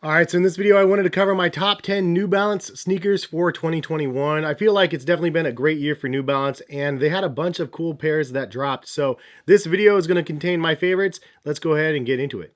Alright, so in this video I wanted to cover my top 10 New Balance sneakers for 2021. I feel like it's definitely been a great year for New Balance and they had a bunch of cool pairs that dropped. So this video is going to contain my favorites. Let's go ahead and get into it.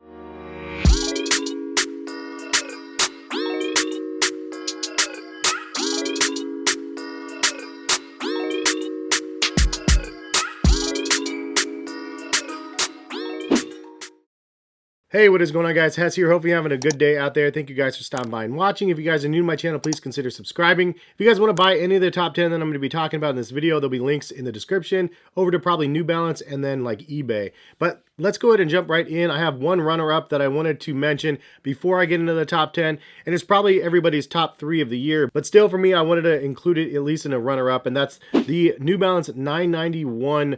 Hey, what is going on, guys? Hes here. Hope you're having a good day out there. Thank you guys for stopping by and watching. If you guys are new to my channel, please consider subscribing. If you guys want to buy any of the top 10 that I'm going to be talking about in this video, there'll be links in the description over to probably New Balance and then like eBay. But let's go ahead and jump right in. I have one runner-up that I wanted to mention before I get into the top 10, and it's probably everybody's top 3 of the year. But still, for me, I wanted to include it at least in a runner-up, and that's the New Balance 991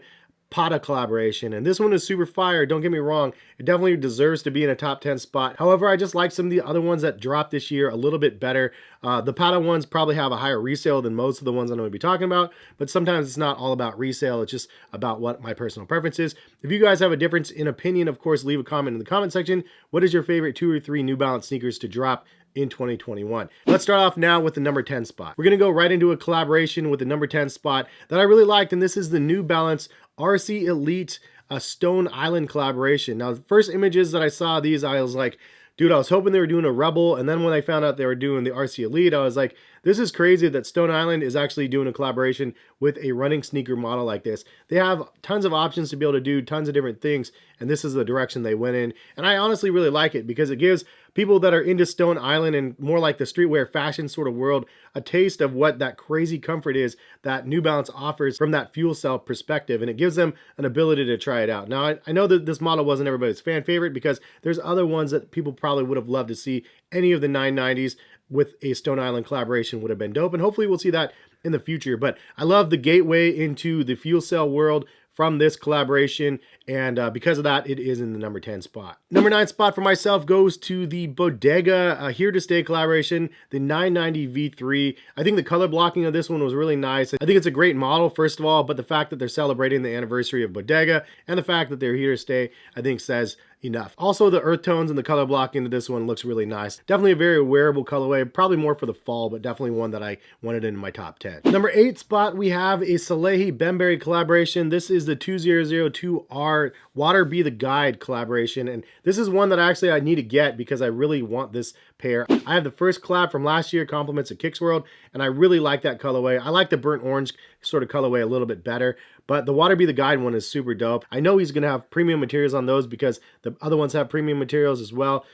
Pata collaboration. And this one is super fire, don't get me wrong. It definitely deserves to be in a top 10 spot. However, I just like some of the other ones that dropped this year a little bit better. The Pata ones probably have a higher resale than most of the ones I'm going to be talking about, but sometimes it's not all about resale. It's just about what my personal preference is. If you guys have a difference in opinion, of course, leave a comment in the comment section. What is your favorite 2 or 3 New Balance sneakers to drop in 2021? Let's start off now with the number 10 spot. We're going to go right into a collaboration with the number 10 spot that I really liked, and this is the New Balance RC Elite Stone Island collaboration. Now, the first images that I saw these, I was like, dude, I was hoping they were doing a Rebel, and then when I found out they were doing the RC Elite, I was like, this is crazy that Stone Island is actually doing a collaboration with a running sneaker model like this. They have tons of options to be able to do tons of different things, and this is the direction they went in. And I honestly really like it because it gives people that are into Stone Island and more like the streetwear fashion sort of world a taste of what that crazy comfort is that New Balance offers from that fuel cell perspective, and it gives them an ability to try it out. Now, I know that this model wasn't everybody's fan favorite because there's other ones that people probably would have loved to see. Any of the 990s with a Stone Island collaboration would have been dope, and hopefully we'll see that in the future. But I love the gateway into the fuel cell world from this collaboration, and because of that, it is in the number 10 spot. Number 9 spot for myself goes to the Bodega Here to Stay collaboration, the 990 V3. I think the color blocking of this one was really nice. I think it's a great model, first of all, but the fact that they're celebrating the anniversary of Bodega and the fact that they're here to stay, I think says enough. Also, the earth tones and the color blocking of this one looks really nice. Definitely a very wearable colorway, probably more for the fall, but definitely one that I wanted in my top 10. Number 8 spot, we have a Salehienberry collaboration. This is the 2002R Water Be the Guide collaboration, and this is one that I need to get because I really want this pair. I have the first collab from last year, Compliments of Kicks World, and I really like that colorway. I like the burnt orange sort of colorway a little bit better, but the Water Be the Guide one is super dope. I know he's going to have premium materials on those because the other ones have premium materials as well.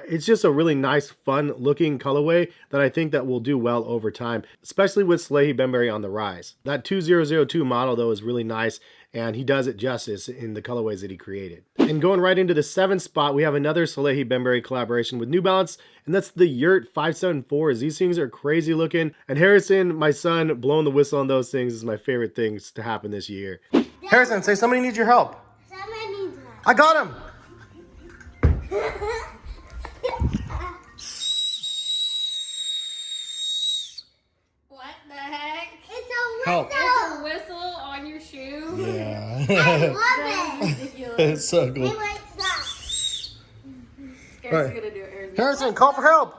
It's just a really nice, fun looking colorway that I think that will do well over time, especially with Salehienberry on the rise. That 2002 model though is really nice, and he does it justice in the colorways that he created. And going right into the 7th spot, we have another Salehienberry collaboration with New Balance, and that's the Yurt 574s. These things are crazy looking, and Harrison, my son, blowing the whistle on those things is my favorite things to happen this year. Harrison, say somebody needs your help. Somebody needs help. I got him! What the heck? It's a Help. whistle. It's a whistle on your shoe? Yeah. I love That it. is ridiculous. It's so cool. Hey, wait, stop. Scare's Right. gonna do it. Harrison, call for help!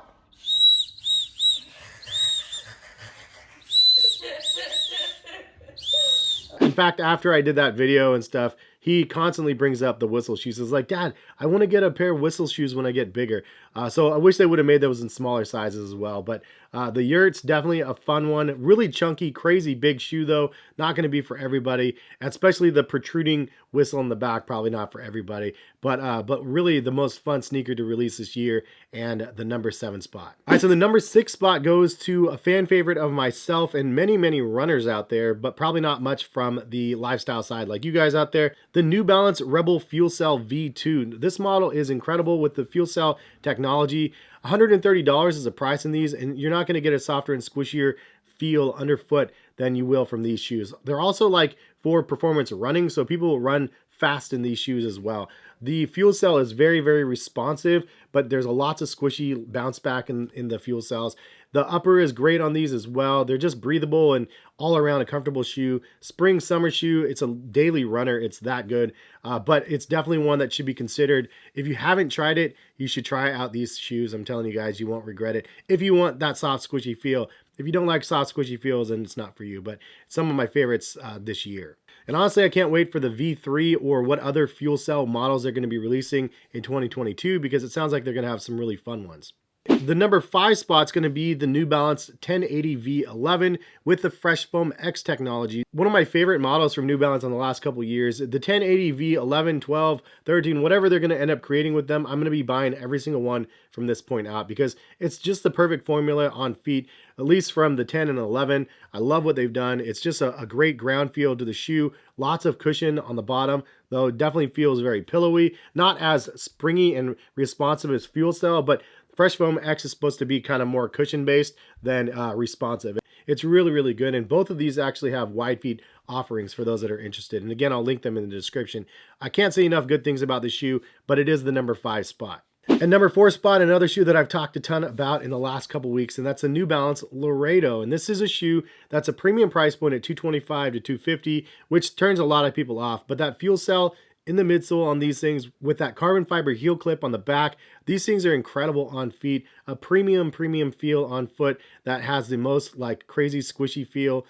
In fact, after I did that video and stuff, he constantly brings up the whistle shoes. He's like, Dad, I want to get a pair of whistle shoes when I get bigger. So I wish they would have made those in smaller sizes as well. But the Yurt's definitely a fun one. Really chunky, crazy big shoe though. Not going to be for everybody. Especially the protruding whistle in the back, probably not for everybody. But really the most fun sneaker to release this year, and the number 7 spot. All right, so the number 6 spot goes to a fan favorite of myself and many runners out there, but probably not much from the lifestyle side like you guys out there. The New Balance Rebel Fuel Cell V2. This model is incredible with the fuel cell technology. $130 is the price in these, and you're not going to get a softer and squishier feel underfoot than you will from these shoes. They're also like for performance running, so people will run fast in these shoes as well. The fuel cell is very, very responsive, but there's lots of squishy bounce back in the fuel cells. The upper is great on these as well. They're just breathable and all around a comfortable shoe. Spring, summer shoe. It's a daily runner. It's that good, but it's definitely one that should be considered. If you haven't tried it, you should try out these shoes. I'm telling you guys, you won't regret it. If you want that soft, squishy feel. If you don't like soft, squishy feels, then it's not for you, but some of my favorites this year. And honestly, I can't wait for the V3 or what other fuel cell models they're going to be releasing in 2022, because it sounds like they're going to have some really fun ones. The number 5 spot is going to be the New Balance 1080 V11 with the Fresh Foam X technology. One of my favorite models from New Balance on the last couple years. The 1080 V11, 12, 13, whatever they're going to end up creating with them, I'm going to be buying every single one from this point out, because it's just the perfect formula on feet, at least from the 10 and 11. I love what they've done. It's just a great ground feel to the shoe. Lots of cushion on the bottom, though it definitely feels very pillowy. Not as springy and responsive as Fuel Cell, but Fresh Foam X is supposed to be kind of more cushion based than responsive. It's really, really good. And both of these actually have wide feet offerings for those that are interested. And again, I'll link them in the description. I can't say enough good things about the shoe, but it is the number 5 spot. And number 4 spot, another shoe that I've talked a ton about in the last couple weeks, and that's the New Balance Laredo. And this is a shoe that's a premium price point at $225 to $250, which turns a lot of people off. But that fuel cell in the midsole on these things with that carbon fiber heel clip on the back, these things are incredible on feet. A premium feel on foot that has the most like crazy squishy feel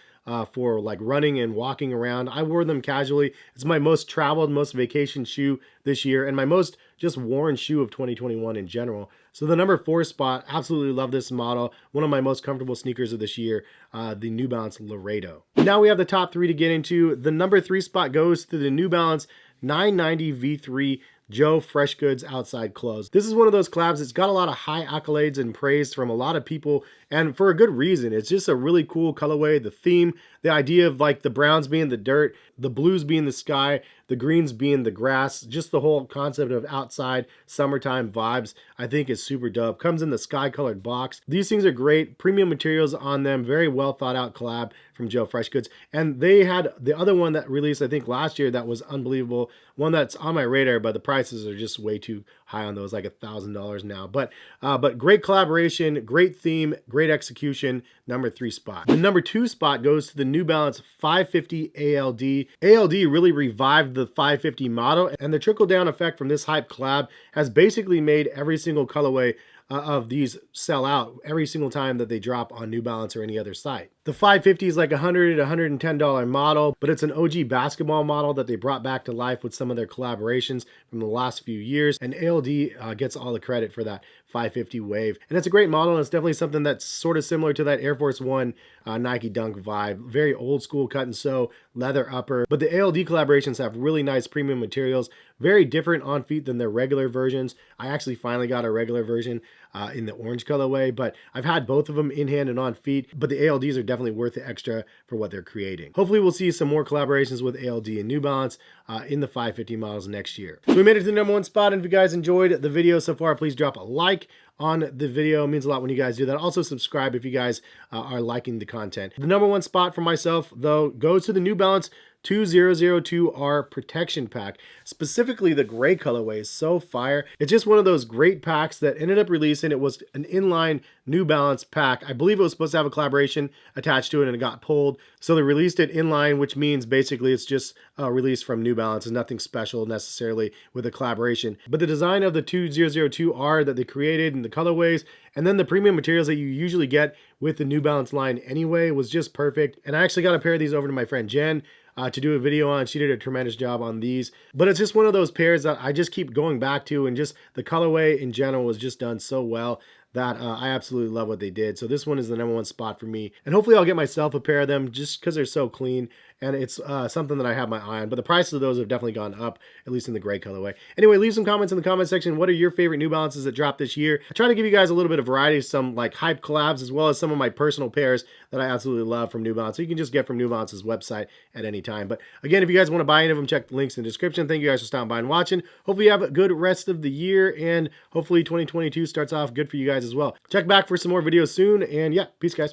for like running and walking around. I wore them casually. It's my most traveled, most vacation shoe this year, and my most just worn shoe of 2021 in general. So the number 4 spot, absolutely love this model. One of my most comfortable sneakers of this year, the New Balance Laredo. Now we have the top 3 to get into. The number 3 spot goes to the New Balance 990 V3 Joe Fresh Goods outside clothes. This is one of those collabs that's got a lot of high accolades and praise from a lot of people, and for a good reason. It's just a really cool colorway. The theme, the idea of like the browns being the dirt, the blues being the sky, the greens being the grass, just the whole concept of outside summertime vibes, I think is super dope. Comes in the sky colored box. These things are great. Premium materials on them. Very well thought out collab from Joe Fresh Goods. And they had the other one that released, I think last year, that was unbelievable. One that's on my radar, but the prices are just way too high on those, like $1,000 now. But great collaboration, great theme, great execution. Number 3 spot. The number 2 spot goes to the New Balance 550 ALD. ALD really revived the 550 model, and the trickle down effect from this hype collab has basically made every single colorway of these sell out every single time that they drop on New Balance or any other site. The 550 is like $100 to $110 model, but it's an OG basketball model that they brought back to life with some of their collaborations from the last few years, and ALD gets all the credit for that 550 wave. And it's a great model, and it's definitely something that's sort of similar to that Air Force One Nike Dunk vibe. Very old school cut and sew, leather upper, but the ALD collaborations have really nice premium materials, very different on feet than their regular versions. I actually finally got a regular version in the orange colorway, but I've had both of them in hand and on feet, but the ALDs are definitely worth the extra for what they're creating. Hopefully we'll see some more collaborations with ALD and New Balance in the 550 models next year. So we made it to the number 1 spot, and if you guys enjoyed the video so far, please drop a like on the video. It means a lot when you guys do that. Also subscribe if you guys are liking the content. The number 1 spot for myself, though, goes to the New Balance 2002R protection pack. Specifically, the gray colorway is so fire. It's just one of those great packs that ended up releasing. It was an inline New Balance pack. I believe it was supposed to have a collaboration attached to it, and it got pulled. So they released it inline, which means basically it's just a release from New Balance. It's nothing special necessarily with a collaboration. But the design of the 2002R that they created and the colorways, and then the premium materials that you usually get with the New Balance line anyway, was just perfect. And I actually got a pair of these over to my friend Jen to do a video on. She did a tremendous job on these, but it's just one of those pairs that I just keep going back to, and just the colorway in general was just done so well that I absolutely love what they did. So this one is the number 1 spot for me, and hopefully I'll get myself a pair of them just because they're so clean, and it's something that I have my eye on. But the prices of those have definitely gone up, at least in the gray colorway. Anyway, leave some comments in the comment section. What are your favorite New Balances that dropped this year? I try to give you guys a little bit of variety, some like hype collabs, as well as some of my personal pairs that I absolutely love from New Balance. So you can just get from New Balance's website at any time. But again, if you guys want to buy any of them, check the links in the description. Thank you guys for stopping by and watching. Hopefully you have a good rest of the year, and hopefully 2022 starts off good for you guys as well. Check back for some more videos soon, and yeah, peace guys.